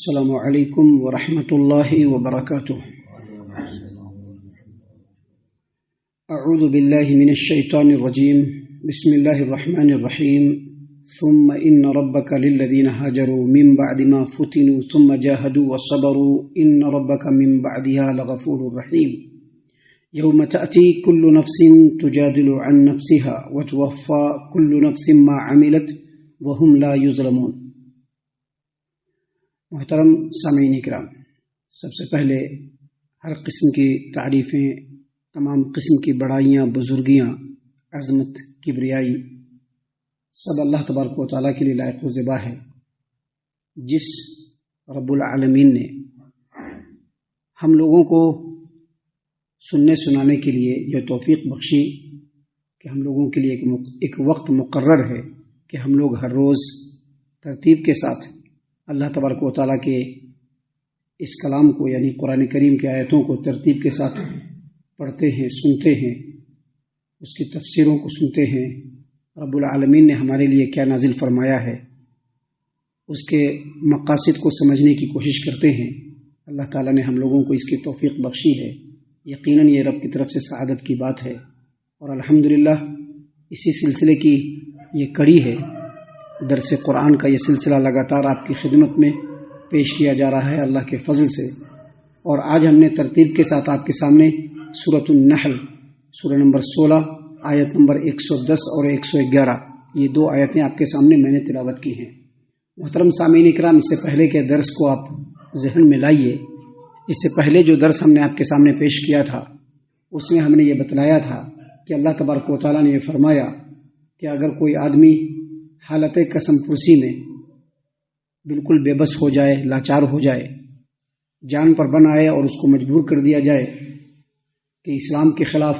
السلام علیکم ورحمۃ اللہ وبرکاتہ۔ اعوذ باللہ من الشیطان الرجیم، بسم اللہ الرحمن الرحیم۔ ثم ان ربک للذین هاجروا من بعد ما فتنوا ثم جاهدوا وصبروا ان ربک من بعدها لغفور رحیم۔ یوم تأتی کل نفس تجادل عن نفسها وتوفى کل نفس ما عملت وهم لا یظلمون۔ محترم سامعین کرام، سب سے پہلے ہر قسم کی تعریفیں، تمام قسم کی بڑائیاں، بزرگیاں، عظمت، کبریائی سب اللہ تبارک و تعالیٰ کے لیے لائق و زیبا ہے، جس رب العالمین نے ہم لوگوں کو سننے سنانے کے لیے یہ توفیق بخشی کہ ہم لوگوں کے لیے ایک وقت مقرر ہے کہ ہم لوگ ہر روز ترتیب کے ساتھ اللہ تبارک و تعالیٰ کے اس کلام کو یعنی قرآن کریم کی آیتوں کو ترتیب کے ساتھ پڑھتے ہیں، سنتے ہیں، اس کی تفسیروں کو سنتے ہیں، رب العالمین نے ہمارے لیے کیا نازل فرمایا ہے اس کے مقاصد کو سمجھنے کی کوشش کرتے ہیں۔ اللہ تعالیٰ نے ہم لوگوں کو اس کی توفیق بخشی ہے، یقیناً یہ رب کی طرف سے سعادت کی بات ہے، اور الحمدللہ اسی سلسلے کی یہ کڑی ہے۔ درس قرآن کا یہ سلسلہ لگاتار آپ کی خدمت میں پیش کیا جا رہا ہے اللہ کے فضل سے، اور آج ہم نے ترتیب کے ساتھ آپ کے سامنے سورۃ النحل سورہ نمبر 16 آیت نمبر 110 اور 111 یہ دو آیتیں آپ کے سامنے میں نے تلاوت کی ہیں۔ محترم سامعین اکرام، اس سے پہلے کے درس کو آپ ذہن میں لائیے۔ اس سے پہلے جو درس ہم نے آپ کے سامنے پیش کیا تھا اس میں ہم نے یہ بتلایا تھا کہ اللہ تبارک و تعالیٰ نے یہ فرمایا کہ اگر کوئی آدمی حالت قسم پرسی میں بالکل بے بس ہو جائے، لاچار ہو جائے، جان پر بن آئے اور اس کو مجبور کر دیا جائے کہ اسلام کے خلاف،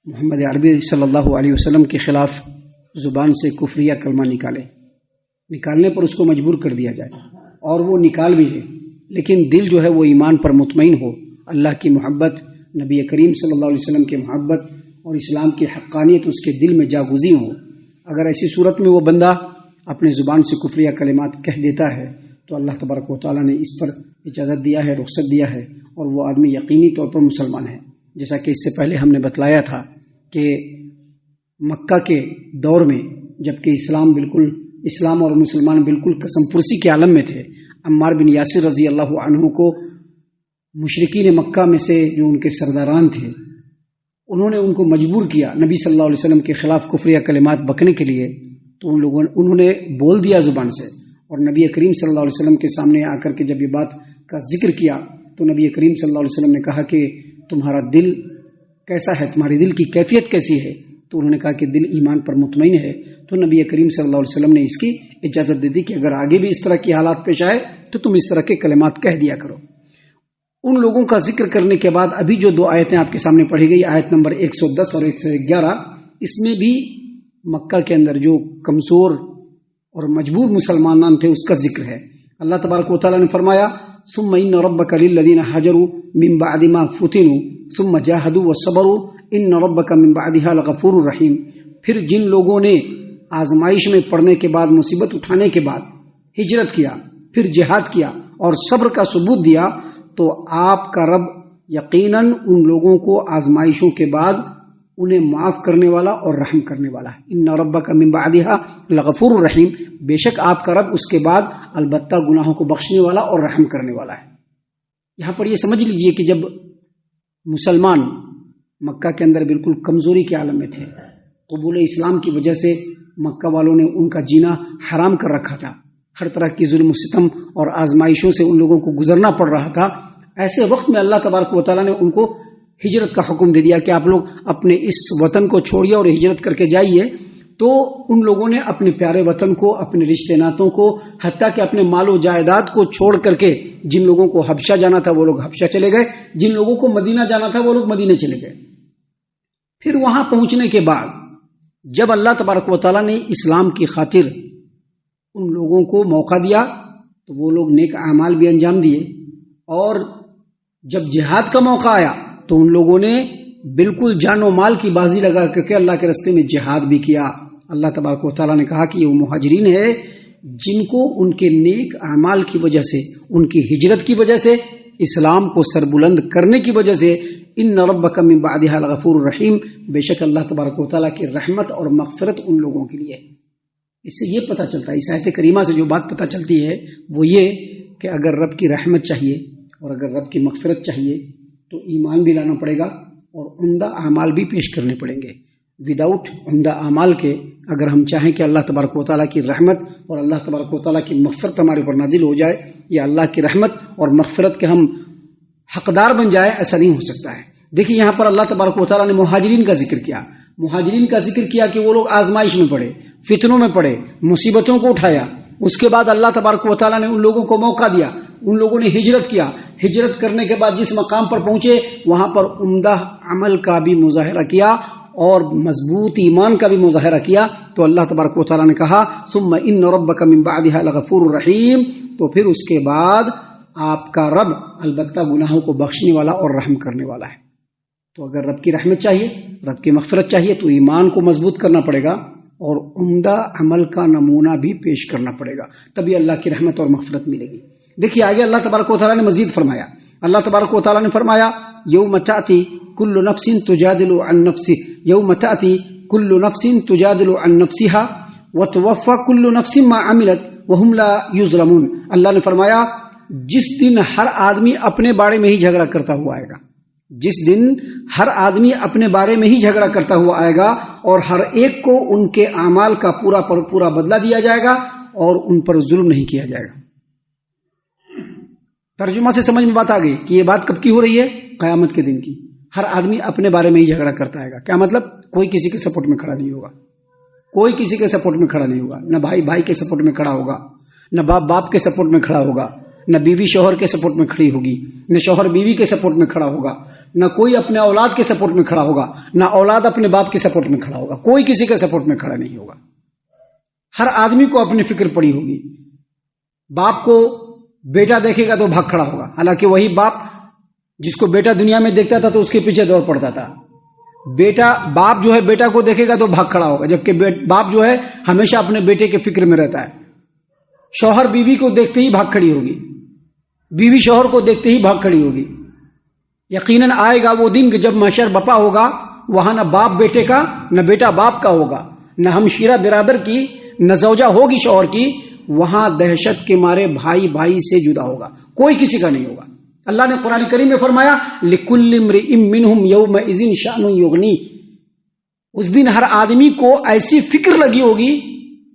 محمد عربی صلی اللہ علیہ وسلم کے خلاف زبان سے کفریہ کلمہ نکالنے پر اس کو مجبور کر دیا جائے، اور وہ نکال بھی لے، لیکن دل جو ہے وہ ایمان پر مطمئن ہو، اللہ کی محبت، نبی کریم صلی اللہ علیہ وسلم کی محبت اور اسلام کی حقانیت اس کے دل میں جاگزی ہو۔ اگر ایسی صورت میں وہ بندہ اپنے زبان سے کفریہ کلمات کہہ دیتا ہے تو اللہ تبارک و تعالیٰ نے اس پر اجازت دیا ہے، رخصت دیا ہے، اور وہ آدمی یقینی طور پر مسلمان ہے۔ جیسا کہ اس سے پہلے ہم نے بتلایا تھا کہ مکہ کے دور میں جب کہ اسلام اور مسلمان بالکل قسم پرسی کے عالم میں تھے، عمار بن یاسر رضی اللہ عنہ کو مشرکین مکہ میں سے جو ان کے سرداران تھے انہوں نے ان کو مجبور کیا نبی صلی اللہ علیہ وسلم کے خلاف کفریہ کلمات بکنے کے لیے، تو انہوں نے بول دیا زبان سے، اور نبی کریم صلی اللہ علیہ وسلم کے سامنے آ کر کے جب یہ بات کا ذکر کیا تو نبی کریم صلی اللہ علیہ وسلم نے کہا کہ تمہارا دل کیسا ہے، تمہاری دل کی کیفیت کیسی ہے؟ تو انہوں نے کہا کہ دل ایمان پر مطمئن ہے۔ تو نبی کریم صلی اللہ علیہ وسلم نے اس کی اجازت دے دی کہ اگر آگے بھی اس طرح کی حالات پیش آئے تو تم اس طرح کے کلمات کہہ دیا کرو۔ ان لوگوں کا ذکر کرنے کے بعد ابھی جو دو آیتیں آپ کے سامنے پڑھی گئی، آیت نمبر 110 اور 111، اس میں بھی مکہ کے اندر جو کمزور اور مجبور مسلمان تھے اس کا ذکر ہے۔ اللہ تبارک و تعالیٰ نے فرمایا ثم ان ربک للذین هاجروا من بعد ما فتنوا ثم جاهدوا وصبروا ان ربک من بعدها لغفور رحیم۔ پھر جن لوگوں نے آزمائش میں پڑنے کے بعد، مصیبت اٹھانے کے بعد ہجرت کیا، پھر جہاد کیا اور صبر کا ثبوت دیا، تو آپ کا رب یقیناً ان لوگوں کو آزمائشوں کے بعد انہیں معاف کرنے والا اور رحم کرنے والا ہے۔ ان ربک من بعدها لغفور رحیم، بے شک آپ کا رب اس کے بعد البتہ گناہوں کو بخشنے والا اور رحم کرنے والا ہے۔ یہاں پر یہ سمجھ لیجئے کہ جب مسلمان مکہ کے اندر بالکل کمزوری کے عالم میں تھے، قبول اسلام کی وجہ سے مکہ والوں نے ان کا جینا حرام کر رکھا تھا، ہر طرح کی ظلم و ستم اور آزمائشوں سے ان لوگوں کو گزرنا پڑ رہا تھا، ایسے وقت میں اللہ تبارک و تعالیٰ نے ان کو ہجرت کا حکم دے دیا کہ آپ لوگ اپنے اس وطن کو چھوڑیے اور ہجرت کر کے جائیے۔ تو ان لوگوں نے اپنے پیارے وطن کو، اپنے رشتے ناتوں کو، حتیٰ کہ اپنے مال و جائیداد کو چھوڑ کر کے، جن لوگوں کو حبشہ جانا تھا وہ لوگ حبشہ چلے گئے، جن لوگوں کو مدینہ جانا تھا وہ لوگ مدینہ چلے گئے۔ پھر وہاں پہنچنے کے بعد جب اللہ تبارک و تعالیٰ نے اسلام کی خاطر ان لوگوں کو موقع دیا تو وہ لوگ نیک اعمال بھی انجام دیے، اور جب جہاد کا موقع آیا تو ان لوگوں نے بالکل جان و مال کی بازی لگا کر کے اللہ کے راستے میں جہاد بھی کیا۔ اللہ تبارک و تعالیٰ نے کہا کہ یہ وہ مہاجرین ہے جن کو ان کے نیک اعمال کی وجہ سے، ان کی ہجرت کی وجہ سے، اسلام کو سربلند کرنے کی وجہ سے، ان ربک من بعدها لغفور رحیم، بے شک اللہ تبارک و تعالیٰ کی رحمت اور مغفرت ان لوگوں کے لیے۔ اس سے یہ پتہ چلتا ہے، اس آیت کریمہ سے جو بات پتہ چلتی ہے وہ یہ کہ اگر رب کی رحمت چاہیے اور اگر رب کی مغفرت چاہیے تو ایمان بھی لانا پڑے گا اور عمدہ اعمال بھی پیش کرنے پڑیں گے۔ وداؤٹ عمدہ اعمال کے اگر ہم چاہیں کہ اللہ تبارک و تعالیٰ کی رحمت اور اللہ تبارک و تعالیٰ کی مغفرت ہمارے اوپر نازل ہو جائے یا اللہ کی رحمت اور مغفرت کے ہم حقدار بن جائے، ایسا نہیں ہو سکتا ہے۔ دیکھیے یہاں پر اللہ تبارک و تعالیٰ نے مہاجرین کا ذکر کیا، مہاجرین کا ذکر کیا کہ وہ لوگ آزمائش میں پڑے، فتنوں میں پڑے، مصیبتوں کو اٹھایا، اس کے بعد اللہ تبارک و تعالیٰ نے ان لوگوں کو موقع دیا، ان لوگوں نے ہجرت کیا، ہجرت کرنے کے بعد جس مقام پر پہنچے وہاں پر عمدہ عمل کا بھی مظاہرہ کیا اور مضبوط ایمان کا بھی مظاہرہ کیا، تو اللہ تبارک و تعالیٰ نے کہا ثم ان ربک من بعدها لغفور رحیم، تو پھر اس کے بعد آپ کا رب البتہ گناہوں کو بخشنے والا اور رحم کرنے والا ہے۔ تو اگر رب کی رحمت چاہیے، رب کی مغفرت چاہیے تو ایمان کو مضبوط کرنا پڑے گا اور عمدہ عمل کا نمونہ بھی پیش کرنا پڑے گا، تبھی اللہ کی رحمت اور مغفرت ملے گی۔ دیکھیے آگے اللہ تبارک و تعالیٰ نے مزید فرمایا، اللہ تبارک و تعالیٰ نے فرمایا یوم تأتی کل نفس تجادل عن نفسها، یوم تأتی کل نفس تجادل عن نفسها وتوفى كل نفس ما عملت وهم لا يظلمون۔ اللہ نے فرمایا جس دن ہر آدمی اپنے بارے میں ہی جھگڑا کرتا ہوا آئے گا، جس دن ہر آدمی اپنے بارے میں ہی جھگڑا کرتا ہوا آئے گا اور ہر ایک کو ان کے اعمال کا پورا بدلہ دیا جائے گا اور ان پر ظلم نہیں کیا جائے گا۔ ترجمہ سے سمجھ میں بات آ گئی کہ یہ بات کب کی ہو رہی ہے؟ قیامت کے دن کی۔ ہر آدمی اپنے بارے میں ہی جھگڑا کرتا ہے گا، کیا مطلب؟ کوئی کسی کے سپورٹ میں کھڑا نہیں ہوگا، کوئی کسی کے سپورٹ میں کھڑا نہیں ہوگا، نہ بھائی بھائی کے سپورٹ میں کھڑا ہوگا، نہ باپ باپ کے سپورٹ میں کھڑا ہوگا، نہ بیوی شوہر کے سپورٹ میں کھڑی ہوگی، نہ شوہر بیوی کے سپورٹ میں کھڑا ہوگا، نہ کوئی اپنے اولاد کے سپورٹ میں کھڑا ہوگا، نہ اولاد اپنے باپ کے سپورٹ میں کھڑا ہوگا، کوئی کسی کے سپورٹ میں کھڑا نہیں ہوگا۔ ہر آدمی کو اپنی فکر پڑی ہوگی۔ باپ کو بیٹا دیکھے گا تو بھاگ کھڑا ہوگا، حالانکہ وہی باپ جس کو بیٹا دنیا میں دیکھتا تھا تو اس کے پیچھے دوڑ پڑتا تھا۔ باپ جو ہے بیٹا کو دیکھے گا تو بھاگ کھڑا ہوگا، جبکہ باپ جو ہے ہمیشہ اپنے بیٹے کے فکر میں رہتا ہے۔ شوہر بیوی کو دیکھتے ہی بھاگ کھڑی ہوگی، بیوی شوہر کو دیکھتے ہی بھاگ کھڑی ہوگی۔ یقیناً آئے گا وہ دن کہ جب محشر بپا ہوگا، وہاں نہ باپ بیٹے کا، نہ بیٹا باپ کا ہوگا، نہ ہمشیرہ برادر کی، نہ زوجہ ہوگی شوہر کی، وہاں دہشت کے مارے بھائی بھائی سے جدا ہوگا، کوئی کسی کا نہیں ہوگا۔ اللہ نے قرآن کریم میں فرمایا لِكُلِّ امْرِئٍ مِّنْهُمْ يَوْمَئِذٍ شَأْنٌ يُغْنِيهِ، اس دن ہر آدمی کو ایسی فکر لگی ہوگی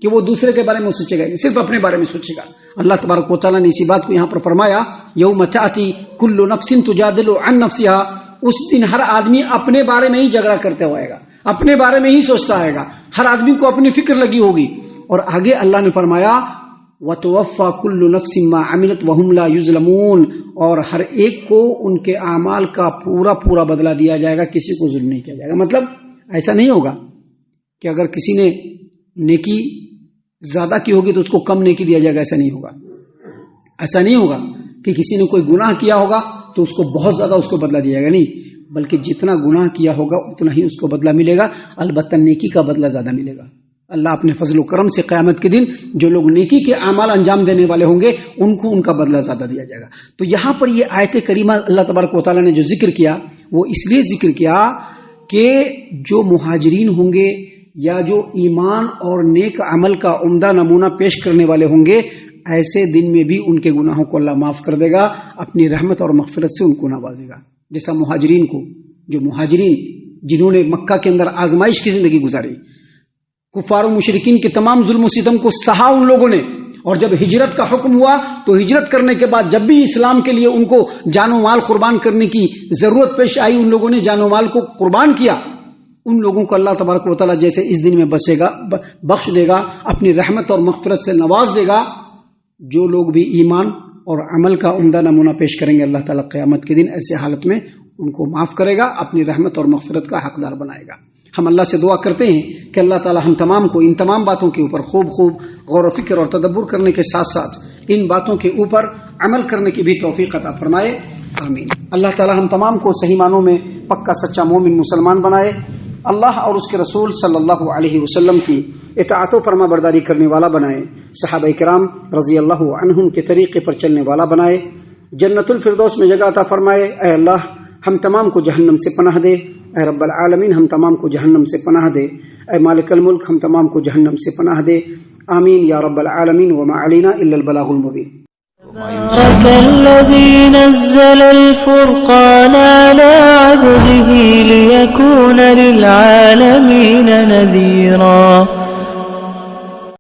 کہ وہ دوسرے کے بارے میں سوچے گا، صرف اپنے بارے میں سوچے گا۔ اللہ تبارک و تعالیٰ نے اسی بات کو یہاں پر فرمایا یوم تأتی کل نفس تجادل عن نفسها، اس دن ہر آدمی اپنے بارے میں ہی جھگڑا کرتے ہوئے گا، اپنے بارے میں ہی سوچتا آئے گا، ہر آدمی کو اپنی فکر لگی ہوگی۔ اور آگے اللہ نے فرمایا وَتُوَفَّى كُلُّ نَفْسٍ مَّا عَمِلَتْ وَهُمْ لَا يُظْلَمُونَ، اور ہر ایک کو ان کے اعمال کا پورا بدلہ دیا جائے گا، کسی کو ظلم نہیں کیا جائے گا۔ مطلب ایسا نہیں ہوگا کہ اگر کسی نے نیکی زیادہ کی ہوگی تو اس کو کم نیکی دیا جائے گا، ایسا نہیں ہوگا۔ ایسا نہیں ہوگا کہ کسی نے کوئی گناہ کیا ہوگا تو اس کو بہت زیادہ اس کو بدلہ دیا جائے گا، نہیں، بلکہ جتنا گناہ کیا ہوگا اتنا ہی اس کو بدلہ ملے گا، البتہ نیکی کا بدلہ زیادہ ملے گا۔ اللہ اپنے فضل و کرم سے قیامت کے دن جو لوگ نیکی کے اعمال انجام دینے والے ہوں گے ان کو ان کا بدلہ زیادہ دیا جائے گا۔ تو یہاں پر یہ آیت کریمہ اللہ تبارک و تعالیٰ نے جو ذکر کیا وہ اس لیے ذکر کیا کہ جو مہاجرین ہوں گے یا جو ایمان اور نیک عمل کا عمدہ نمونہ پیش کرنے والے ہوں گے، ایسے دن میں بھی ان کے گناہوں کو اللہ معاف کر دے گا، اپنی رحمت اور مغفرت سے ان کو نوازے گا۔ جیسا مہاجرین کو، جو مہاجرین جنہوں نے مکہ کے اندر آزمائش کی زندگی گزاری، کفار و مشرکین کے تمام ظلم و ستم کو سہا ان لوگوں نے، اور جب ہجرت کا حکم ہوا تو ہجرت کرنے کے بعد جب بھی اسلام کے لیے ان کو جان و مال قربان کرنے کی ضرورت پیش آئی، ان لوگوں نے جان و مال کو قربان کیا۔ ان لوگوں کو اللہ تبارک و تعالیٰ جیسے اس دن میں بخش دے گا، اپنی رحمت اور مغفرت سے نواز دے گا۔ جو لوگ بھی ایمان اور عمل کا عمدہ نمونہ پیش کریں گے، اللہ تعالیٰ قیامت کے دن ایسے حالت میں ان کو معاف کرے گا، اپنی رحمت اور مغفرت کا حقدار بنائے گا۔ ہم اللہ سے دعا کرتے ہیں کہ اللہ تعالیٰ ہم تمام کو ان تمام باتوں کے اوپر خوب غور و فکر اور تدبر کرنے کے ساتھ ساتھ ان باتوں کے اوپر عمل کرنے کی بھی توفیق عطا فرمائے، آمین۔ اللہ تعالیٰ ہم تمام کو صحیح معنوں میں پکا سچا مومن مسلمان بنائے، اللہ اور اس کے رسول صلی اللہ علیہ وسلم کی اطاعت و فرما برداری کرنے والا بنائے، صحابہ کرام رضی اللہ عنہم کے طریقے پر چلنے والا بنائے، جنت الفردوس میں جگہ عطا فرمائے۔ اے اللہ ہم تمام کو جہنم سے پناہ دے، اے رب العالمین ہم تمام کو جہنم سے پناہ دے، اے مالک الملک ہم تمام کو جہنم سے پناہ دے، آمین یا رب العالمین، وما علینا الا البلاغ المبین۔ تبارك الذي نزل الفرقان على عبده ليكون للعالمين نذيرا